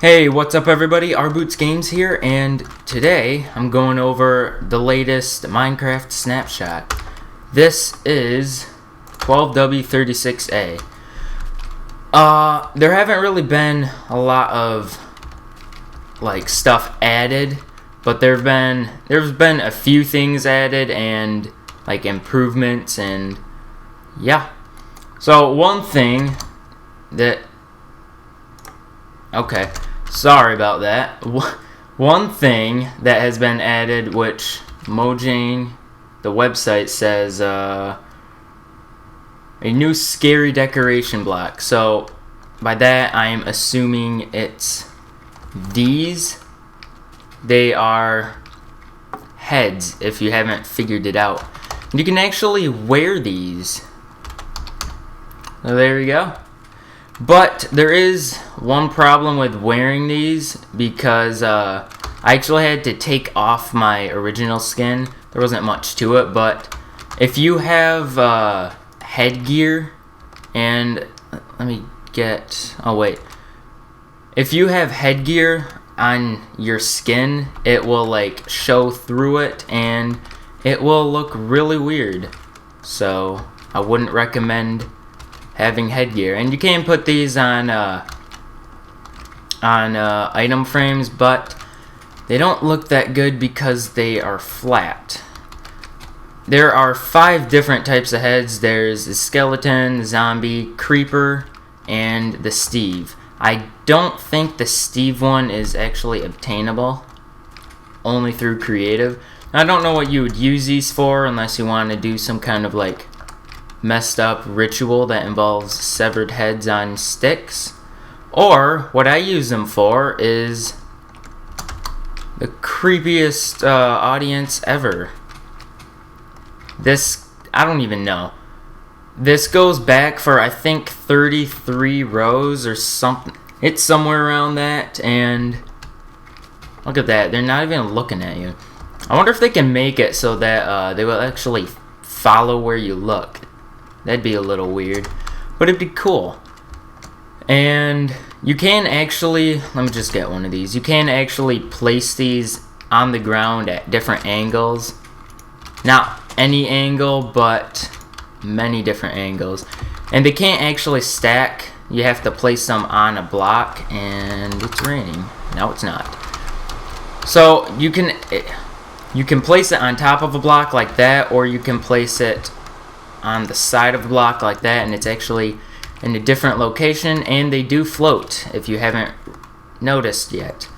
Hey, what's up everybody? Boots Games here, and today I'm going over the latest Minecraft Snapshot. This is 12W36A. There haven't really been a lot of stuff added, but there's been a few things added and improvements, and yeah. So one thing that sorry about that. One thing that has been added, which Mojang, the website, says a new scary decoration block. So by that I am assuming it's these. They are heads, if you haven't figured it out. And you can actually wear these. So there you go. But there is one problem with wearing these, because I actually had to take off my original skin. There wasn't much to it, but if you have headgear, and let me get, if you have headgear on your skin, it will show through it and it will look really weird. So I wouldn't recommend having headgear. And you can put these on item frames, but they don't look that good because they are flat. There are 5 different types of heads. There's the skeleton, zombie, creeper, and the Steve. I don't think the Steve one is actually obtainable, only through creative. I don't know what you would use these for, unless you want to do some kind of messed up ritual that involves severed heads on sticks. Or what I use them for is the creepiest audience ever. This, I don't even know. This goes back for, I think, 33 rows or something. It's somewhere around that, and look at that. They're not even looking at you. I wonder if they can make it so that they will actually follow where you look. That'd be a little weird, but it'd be cool. And you can actually, let me just get one of these. You can actually place these on the ground at different angles. Not any angle, but many different angles. And they can't actually stack. You have to place them on a block, and it's raining. No, it's not. So you can place it on top of a block like that, or you can place it on the side of the block like that, and it's actually in a different location, and they do float, if you haven't noticed yet.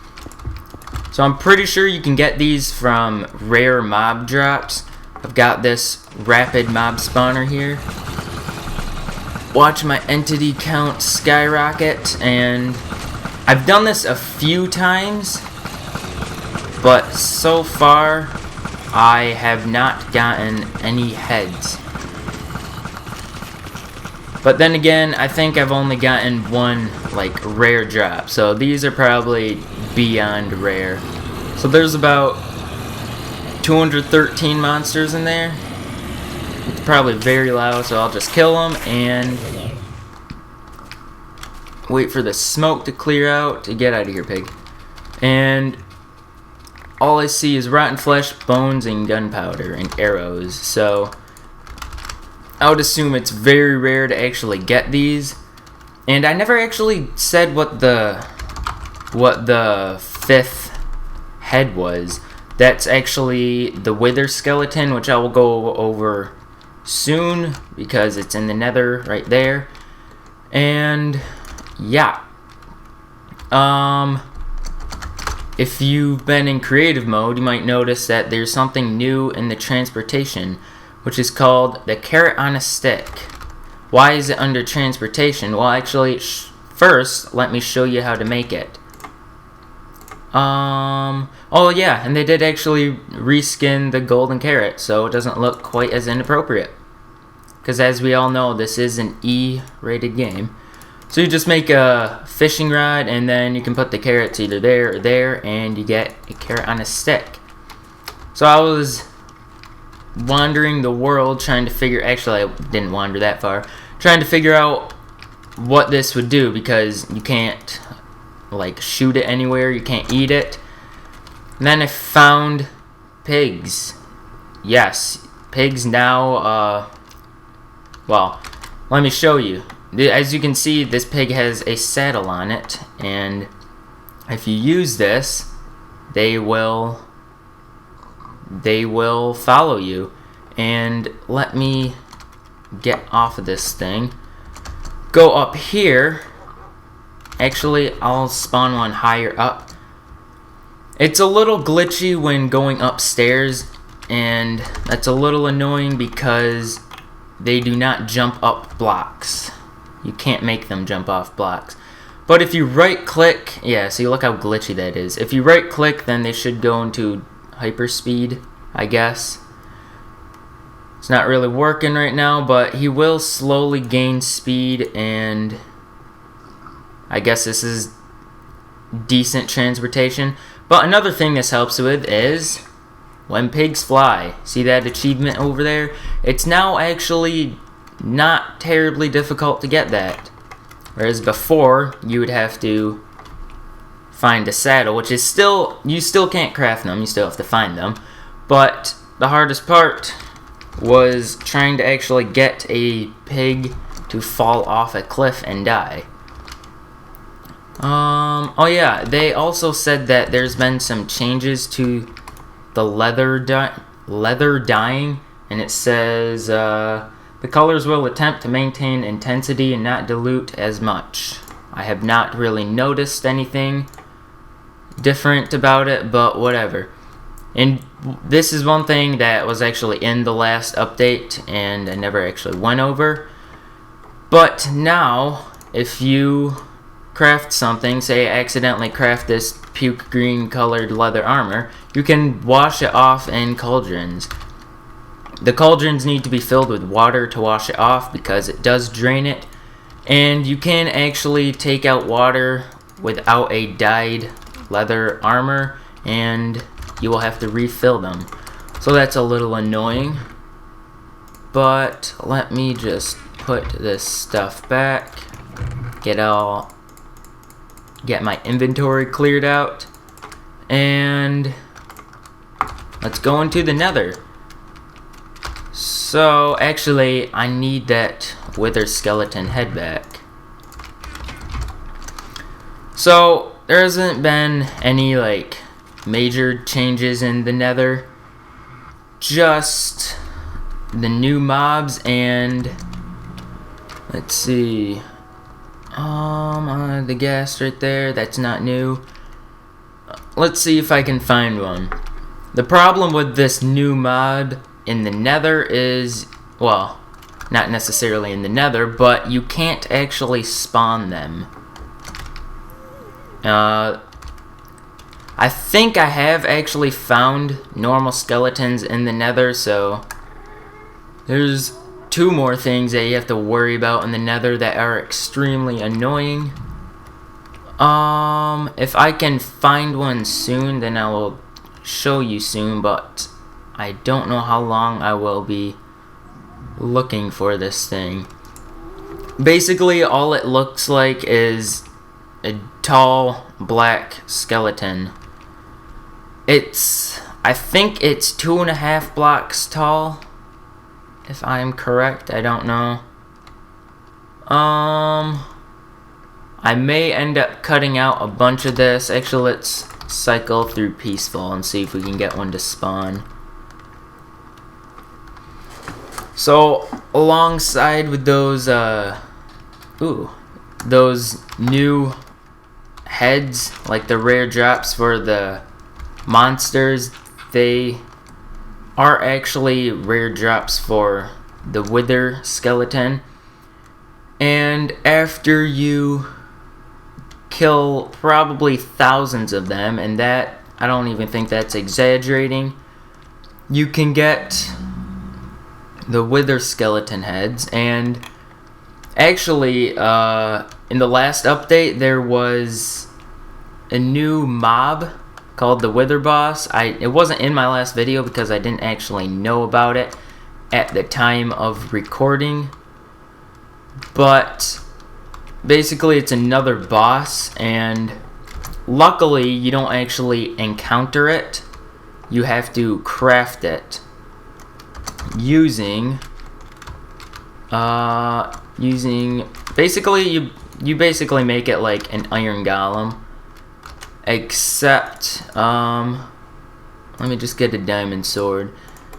So I'm pretty sure you can get these from rare mob drops. I've got this rapid mob spawner here. Watch my entity count skyrocket, and I've done this a few times, but so far I have not gotten any heads. But then again, I think I've only gotten one rare drop, so these are probably beyond rare. So there's about 213 monsters in there. It's probably very loud, so I'll just kill them and wait for the smoke to clear out. To get out of here, pig. And all I see is rotten flesh, bones, and gunpowder, and arrows. So I would assume it's very rare to actually get these. And I never actually said what the 5th head was. That's actually the wither skeleton, which I will go over soon because it's in the nether right there. And yeah. If you've been in creative mode, you might notice that there's something new in the transportation, which is called the carrot on a stick. Why is it under transportation? Well, actually, first, let me show you how to make it. Oh yeah, and they did actually reskin the golden carrot, so it doesn't look quite as inappropriate. Because as we all know, this is an E-rated game. So you just make a fishing rod, and then you can put the carrots either there or there, and you get a carrot on a stick. So I was wandering the world trying to figure, actually I didn't wander that far, trying to figure out what this would do, because you can't like shoot it anywhere. You can't eat it. And then I found pigs. Yes, pigs now. Well, let me show you. As you can see, this pig has a saddle on it, and if you use this, they will follow you. And let me get off of this thing. Go up here. Actually, I'll spawn one higher up. It's a little glitchy when going upstairs, and that's a little annoying because they do not jump up blocks. You can't make them jump off blocks. But if you right click, yeah, see, look how glitchy that is. If you right click, then they should go into hyperspeed, I guess. It's not really working right now, but he will slowly gain speed, and I guess this is decent transportation. But another thing this helps with is when pigs fly. See that achievement over there? It's now actually not terribly difficult to get that. Whereas before, you would have to find a saddle, which is still, you still can't craft them, you still have to find them. But the hardest part was trying to actually get a pig to fall off a cliff and die. Oh yeah, they also said that there's been some changes to the leather dyeing, and it says the colors will attempt to maintain intensity and not dilute as much. I have not really noticed anything different about it, but whatever. And this is one thing that was actually in the last update and I never actually went over. But now, if you craft something, say I accidentally craft this puke green colored leather armor, you can wash it off in cauldrons. The cauldrons need to be filled with water to wash it off because it does drain it, and you can actually take out water without a dyed leather armor, and you will have to refill them. So that's a little annoying, but let me just put this stuff back, get my inventory cleared out, and let's go into the Nether. So actually, I need that wither skeleton head back. So there hasn't been any like major changes in the Nether, just the new mobs, and let's see, the gas right there, that's not new. Let's see if I can find one. The problem with this new mod in the Nether is, well, not necessarily in the Nether, but you can't actually spawn them. I think I have actually found normal skeletons in the Nether, so there's two more things that you have to worry about in the Nether that are extremely annoying. If I can find one soon, then I will show you soon, but I don't know how long I will be looking for this thing. Basically, all it looks like is a tall black skeleton. I think it's 2.5 blocks tall, if I'm correct. I don't know. I may end up cutting out a bunch of this. Actually, let's cycle through peaceful and see if we can get one to spawn. So alongside with those those new heads, like the rare drops for the monsters, they are actually rare drops for the wither skeleton. And after you kill probably thousands of them, and that, I don't even think that's exaggerating, you can get the wither skeleton heads. And actually, in the last update, there was a new mob called the Wither Boss. It wasn't in my last video because I didn't actually know about it at the time of recording, but basically it's another boss, and luckily, you don't actually encounter it. You have to craft it using basically you basically make it like an iron golem, except let me just get a diamond sword.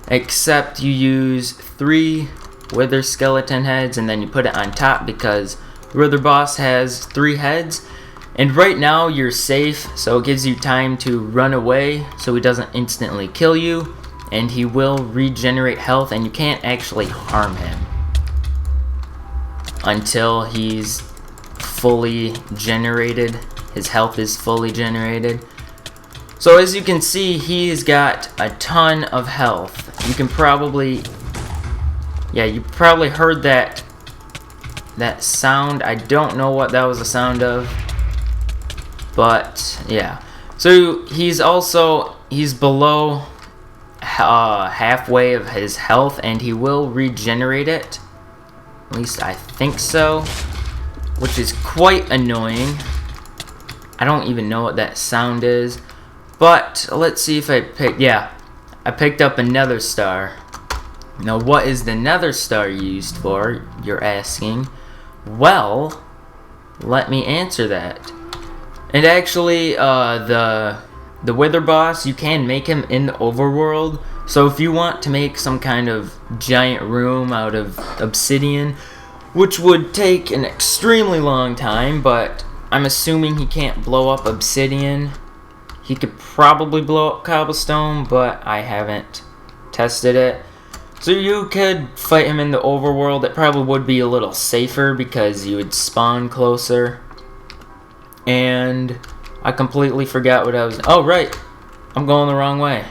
Except you use 3 wither skeleton heads and then you put it on top because the wither boss has 3 heads. And right now you're safe, so it gives you time to run away so he doesn't instantly kill you, and he will regenerate health, and you can't actually harm him until he's fully generated. His health is fully generated. So as you can see, he's got a ton of health. You can probably, yeah, you probably heard that sound. I don't know what that was a sound of, but yeah. So he's below halfway of his health, and he will regenerate it. At least I think so, which is quite annoying. I don't even know what that sound is. But let's see if I picked up a Nether Star. Now, what is the Nether Star used for, you're asking? Well, let me answer that. And actually, the Wither boss, you can make him in the overworld. So if you want to make some kind of giant room out of obsidian, which would take an extremely long time, but I'm assuming he can't blow up obsidian. He could probably blow up cobblestone, but I haven't tested it. So you could fight him in the overworld. It probably would be a little safer because you would spawn closer. And I completely forgot what I was... Oh, right. I'm going the wrong way.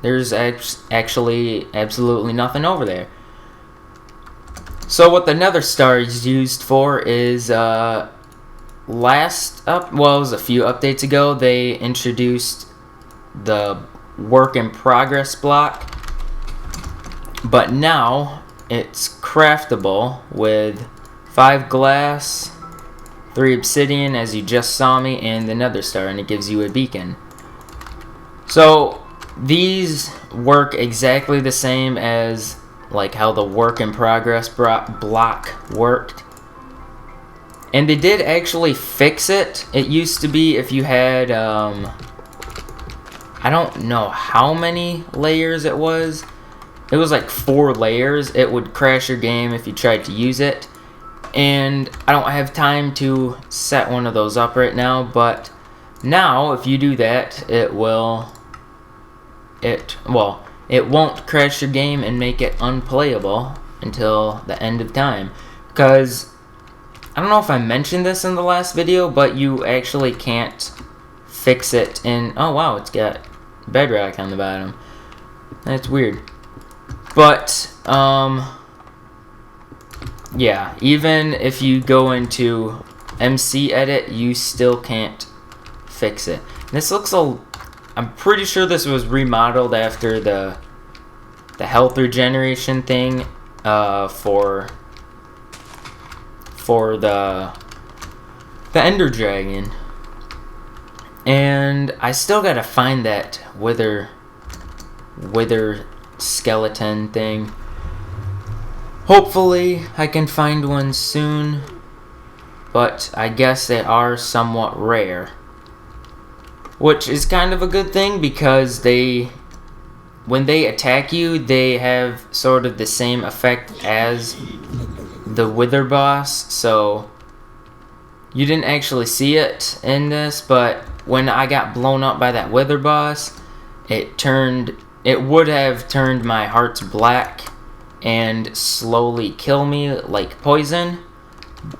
There's actually absolutely nothing over there. So what the Nether Star is used for is... it was a few updates ago, they introduced the work in progress block, but now it's craftable with 5 glass, 3 obsidian, as you just saw me, and the Nether Star, and it gives you a beacon. So these work exactly the same as like how the work in progress block worked. And they did actually fix it. It used to be if you had, I don't know how many layers it was. It was like 4 layers. It would crash your game if you tried to use it. And I don't have time to set one of those up right now. But now, if you do that, it won't crash your game and make it unplayable until the end of time. Because... I don't know if I mentioned this in the last video, but you actually can't fix it in... Oh, wow, it's got bedrock on the bottom. That's weird. But, yeah, even if you go into MC Edit, you still can't fix it. This looks I'm pretty sure this was remodeled after the health regeneration thing for the Ender Dragon. And I still gotta find that wither skeleton thing. Hopefully I can find one soon, but I guess they are somewhat rare, which is kind of a good thing because when they attack you, they have sort of the same effect as the Wither boss. So you didn't actually see it in this, but when I got blown up by that Wither boss, it would have turned my hearts black and slowly kill me like poison.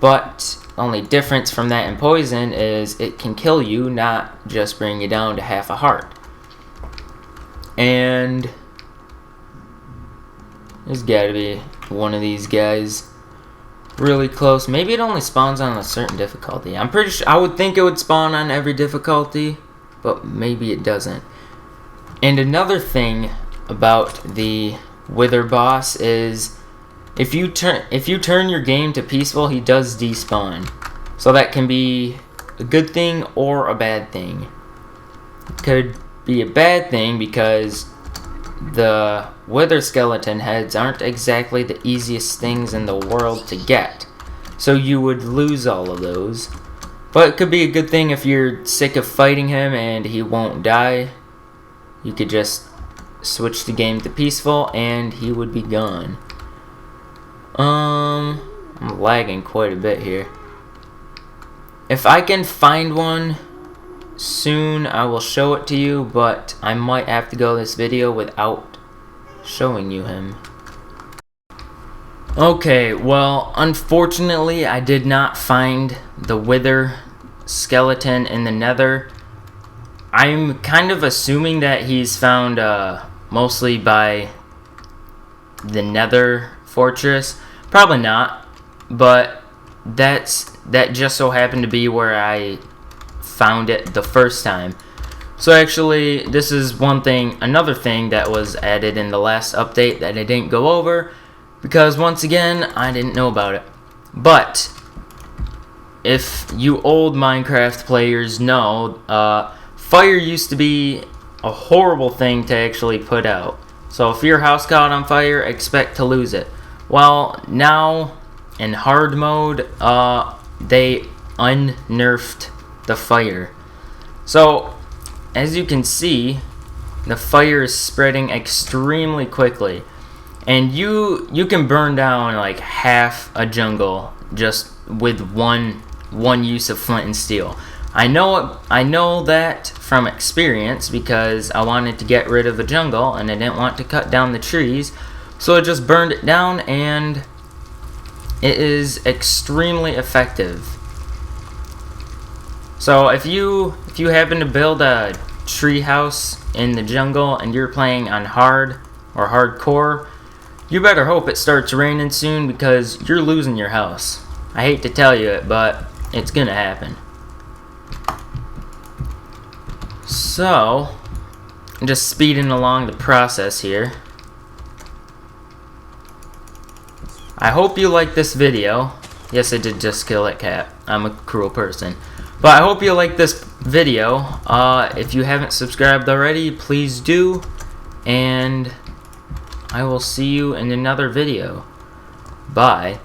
But the only difference from that and poison is it can kill you, not just bring you down to half a heart. And there's gotta be one of these guys really close. Maybe it only spawns on a certain difficulty. I'm pretty sure, I would think it would spawn on every difficulty, but maybe it doesn't. And another thing about the Wither boss is if you turn your game to peaceful, he does despawn. So that can be a good thing or a bad thing. It could be a bad thing because the wither skeleton heads aren't exactly the easiest things in the world to get, so you would lose all of those. But it could be a good thing if you're sick of fighting him and he won't die. You could just switch the game to peaceful and he would be gone. I'm lagging quite a bit here. If I can find one soon, I will show it to you, but I might have to go this video without showing you him. Okay, well, unfortunately, I did not find the wither skeleton in the nether. I'm kind of assuming that he's found mostly by the nether fortress. Probably not, but that just so happened to be where I found it the first time. So actually, this is another thing that was added in the last update that I didn't go over, because once again, I didn't know about it. But if you old Minecraft players know, fire used to be a horrible thing to actually put out. So if your house caught on fire, expect to lose it. Well, now in hard mode, they unnerfed the fire. So as you can see, the fire is spreading extremely quickly, and you can burn down like half a jungle just with one use of flint and steel. I know that from experience, because I wanted to get rid of a jungle and I didn't want to cut down the trees, so I just burned it down, and it is extremely effective. So if you happen to build a tree house in the jungle and you're playing on hard or hardcore, you better hope it starts raining soon, because you're losing your house. I hate to tell you it, but it's gonna happen. So, I'm just speeding along the process here. I hope you like this video. Yes, I did just kill that cat. I'm a cruel person. But I hope you like this video. If you haven't subscribed already, please do. And I will see you in another video. Bye.